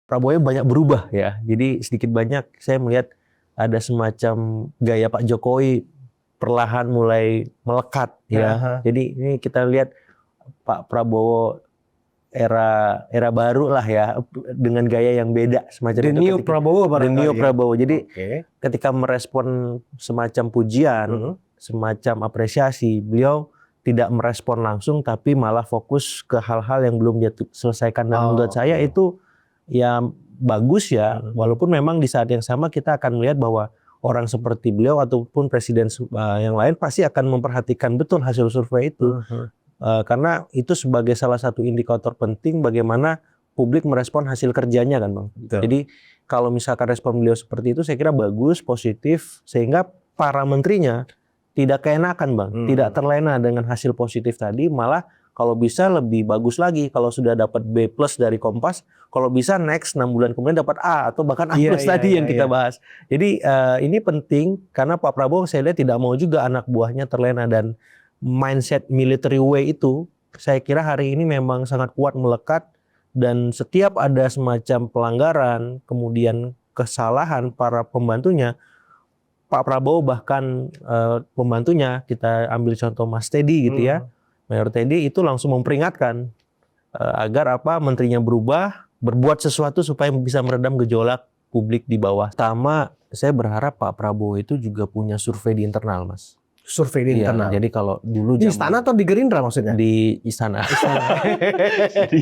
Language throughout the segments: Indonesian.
Prabowo banyak berubah ya. Jadi sedikit banyak saya melihat ada semacam gaya Pak Jokowi perlahan mulai melekat ya. Jadi ini kita lihat Pak Prabowo era baru lah ya, dengan gaya yang beda semacam The itu. New Prabowo The New Prabowo. Jadi ketika merespon semacam pujian, semacam apresiasi, beliau tidak merespon langsung tapi malah fokus ke hal-hal yang belum dia selesaikan. Dan menurut saya itu ya bagus ya, walaupun memang di saat yang sama kita akan melihat bahwa orang seperti beliau ataupun presiden yang lain pasti akan memperhatikan betul hasil survei itu. Karena itu sebagai salah satu indikator penting bagaimana publik merespon hasil kerjanya kan Bang. Jadi kalau misalkan respon beliau seperti itu saya kira bagus, positif, sehingga para menterinya tidak keenakan Bang, tidak terlena dengan hasil positif tadi, malah kalau bisa lebih bagus lagi. Kalau sudah dapat B+ dari Kompas, kalau bisa next 6 bulan kemudian dapat A atau bahkan A+ tadi yang kita bahas. Jadi ini penting karena Pak Prabowo saya lihat tidak mau juga anak buahnya terlena, dan mindset military way itu saya kira hari ini memang sangat kuat melekat, dan setiap ada semacam pelanggaran kemudian kesalahan para pembantunya, Pak Prabowo bahkan pembantunya, kita ambil contoh Mas Teddy gitu ya, Mayor Teddy itu langsung memperingatkan agar menterinya berbuat sesuatu supaya bisa meredam gejolak publik di bawah. Pertama, saya berharap Pak Prabowo itu juga punya survei di internal, Mas. Survei di internal. Jadi kalau dulu di istana atau di Gerindra maksudnya? Di istana. Jadi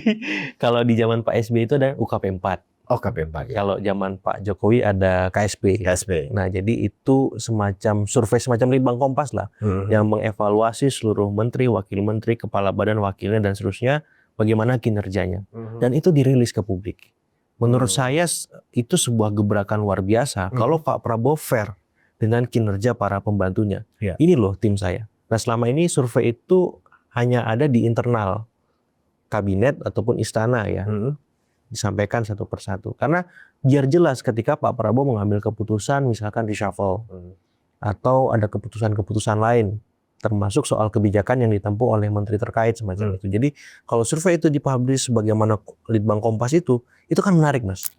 kalau di zaman Pak SBY itu ada UKP 4. UKP 4. Kalau zaman Pak Jokowi ada KSP. Nah, jadi itu semacam survei semacam litbang Kompas lah, yang mengevaluasi seluruh menteri, wakil menteri, kepala badan wakilnya dan seterusnya bagaimana kinerjanya. Dan itu dirilis ke publik. Menurut saya itu sebuah gebrakan luar biasa kalau Pak Prabowo fair dengan kinerja para pembantunya. Ini loh tim saya. Nah, selama ini survei itu hanya ada di internal kabinet ataupun istana ya. Disampaikan satu persatu. Karena biar jelas ketika Pak Prabowo mengambil keputusan misalkan reshuffle atau ada keputusan-keputusan lain termasuk soal kebijakan yang ditempuh oleh menteri terkait semacam itu. Jadi kalau survei itu dipublish sebagaimana litbang Kompas itu kan menarik Mas.